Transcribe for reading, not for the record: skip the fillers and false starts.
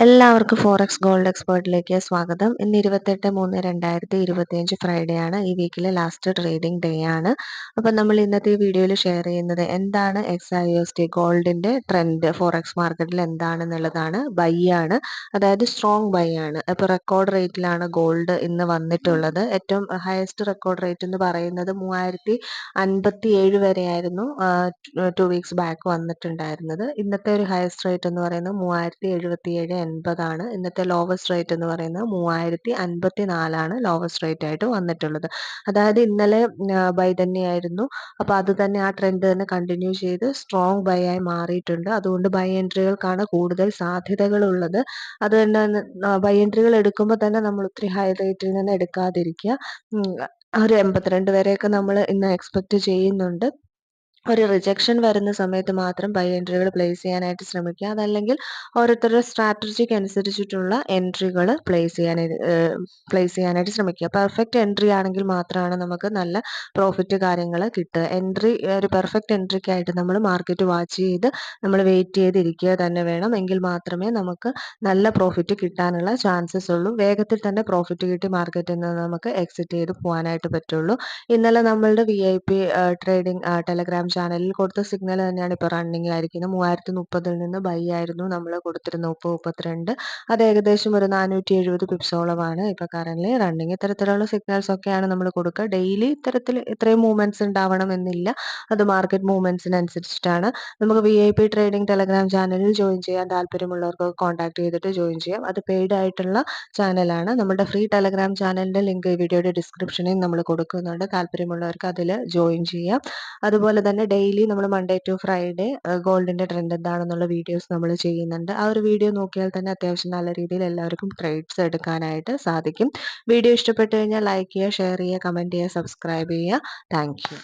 എല്ലാവർക്കും forex gold എക്സ്പേർട്ടിലേക്ക് സ്വാഗതം. ഇന്ന് 28/3/2025 ഫ്രൈഡേ ആണ്. ഈ വീക്കിലെ ലാസ്റ്റ് ട്രേഡിംഗ് ഡേ ആണ്. അപ്പം നമ്മൾ ഇന്നത്തെ ഈ വീഡിയോയിൽ ഷെയർ ചെയ്യുന്നത് എന്താണ് XIUSD ഗോൾഡിന്റെ ട്രെൻഡ് ഫോറക്സ് മാർക്കറ്റിൽ എന്താണെന്നുള്ളതാണ്. ബൈ ആണ്, അതായത് സ്ട്രോങ് ബൈ ആണ്. അപ്പോൾ റെക്കോർഡ് റേറ്റിലാണ് ഗോൾഡ് ഇന്ന് വന്നിട്ടുള്ളത്. ഏറ്റവും ഹയസ്റ്റ് റെക്കോർഡ് റേറ്റ് എന്ന് പറയുന്നത് 3057 വരെയായിരുന്നു 2 വീക്സ് ബാക്ക് വന്നിട്ടുണ്ടായിരുന്നത്. ഇന്നത്തെ ഒരു ഹയസ്റ്റ് റേറ്റ് എന്ന് പറയുന്നത് 3077.80 ഇന്നത്തെ ലോവസ്റ്റ് റേറ്റ് എന്ന് പറയുന്നത് 3054 ലോവസ്റ്റ് റേറ്റ് ആയിട്ട് വന്നിട്ടുള്ളത്. അതായത് ഇന്നലെ ബൈ തന്നെയായിരുന്നു. അപ്പോൾ അത് തന്നെ ആ ട്രെൻഡ് തന്നെ കണ്ടിന്യൂ ചെയ്ത് സ്ട്രോങ് ബൈ ആയി മാറിയിട്ടുണ്ട്. അതുകൊണ്ട് ബൈ എൻട്രികൾക്കാണ് കൂടുതൽ സാധ്യതകളുള്ളത്. അത് തന്നെ ബൈ എൻട്രികൾ എടുക്കുമ്പോൾ തന്നെ നമ്മൾ ഒത്തിരി ഹൈ റേറ്റിൽ നിന്ന് എടുക്കാതിരിക്കുക. ഒരു 82 വരെയൊക്കെ നമ്മൾ ഇന്ന് എക്സ്പെക്ട് ചെയ്യുന്നുണ്ട്. ഒരു റിജക്ഷൻ വരുന്ന സമയത്ത് മാത്രം ബൈ എൻട്രികൾ പ്ലേസ് ചെയ്യാനായിട്ട് ശ്രമിക്കുക. അതല്ലെങ്കിൽ ഓരോരുത്തരുടെ സ്ട്രാറ്റജിക്ക് അനുസരിച്ചിട്ടുള്ള എൻട്രികൾ പ്ലേസ് ചെയ്യാനായിട്ട് ശ്രമിക്കുക. പെർഫെക്റ്റ് എൻട്രി ആണെങ്കിൽ മാത്രമാണ് നമുക്ക് നല്ല പ്രോഫിറ്റ് കാര്യങ്ങൾ കിട്ടുക. ഒരു പെർഫെക്റ്റ് എൻട്രിക്കായിട്ട് നമ്മൾ മാർക്കറ്റ് വാച്ച് ചെയ്ത് നമ്മൾ വെയിറ്റ് ചെയ്തിരിക്കുക തന്നെ വേണം. എങ്കിൽ മാത്രമേ നമുക്ക് നല്ല പ്രോഫിറ്റ് കിട്ടാനുള്ള ചാൻസസ് ഉള്ളൂ. വേഗത്തിൽ തന്നെ പ്രോഫിറ്റ് കിട്ടി മാർക്കറ്റിൽ നിന്ന് നമുക്ക് എക്സിറ്റ് ചെയ്ത് പോകാനായിട്ട് പറ്റുള്ളൂ. ഇന്നലെ നമ്മളുടെ VIP ട്രേഡിംഗ് ടെലഗ്രാം ചാനലിൽ കൊടുത്ത സിഗ്നൽ തന്നെയാണ് ഇപ്പോൾ റണ്ണിങ്ങിലായിരിക്കുന്നത്. 3030 നിന്ന് ബൈ ആയിരുന്നു നമ്മൾ കൊടുത്തിരുന്നത് 3032. അത് ഏകദേശം ഒരു 470 പിപ്സോളമാണ് ഇപ്പോൾ കറന്റ് റണ്ണിങ്. ഇത്തരത്തിലുള്ള സിഗ്നൽസ് ഒക്കെയാണ് നമ്മൾ കൊടുക്കുക. ഡെയിലി ഇത്രയും മൂവ്മെന്റ്സ് ഉണ്ടാവണമെന്നില്ല. അത് മാർക്കറ്റ് മൂവ്മെന്റ്സിനനുസരിച്ചിട്ടാണ്. നമുക്ക് VIP ട്രേഡിംഗ് ടെലഗ്രാം ചാനലിൽ ജോയിൻ ചെയ്യാൻ താല്പര്യമുള്ളവർക്ക് കോൺടാക്ട് ചെയ്തിട്ട് ജോയിൻ ചെയ്യാം. അത് പെയ്ഡ് ആയിട്ടുള്ള ചാനലാണ്. നമ്മുടെ ഫ്രീ ടെലഗ്രാം ചാനലിന്റെ ലിങ്ക് വീഡിയോയുടെ ഡിസ്ക്രിപ്ഷനിൽ നമ്മൾ കൊടുക്കുന്നുണ്ട്. താല്പര്യമുള്ളവർക്ക് അതിൽ ജോയിൻ ചെയ്യാം. അതുപോലെ തന്നെ ഡെയിലി നമ്മൾ മൺഡേ ടു ഫ്രൈഡേ ഗോൾഡിന്റെ ട്രെൻഡ് എന്താണെന്നുള്ള വീഡിയോസ് നമ്മൾ ചെയ്യുന്നുണ്ട്. ആ ഒരു വീഡിയോ നോക്കിയാൽ തന്നെ അത്യാവശ്യം നല്ല രീതിയിൽ എല്ലാവർക്കും ട്രേഡ്സ് എടുക്കാനായിട്ട് സാധിക്കും. വീഡിയോ ഇഷ്ടപ്പെട്ടു കഴിഞ്ഞാൽ ലൈക്ക് ചെയ്യുക, ഷെയർ ചെയ്യുക, കമന്റ് ചെയ്യുക, സബ്സ്ക്രൈബ് ചെയ്യുക. Thank you.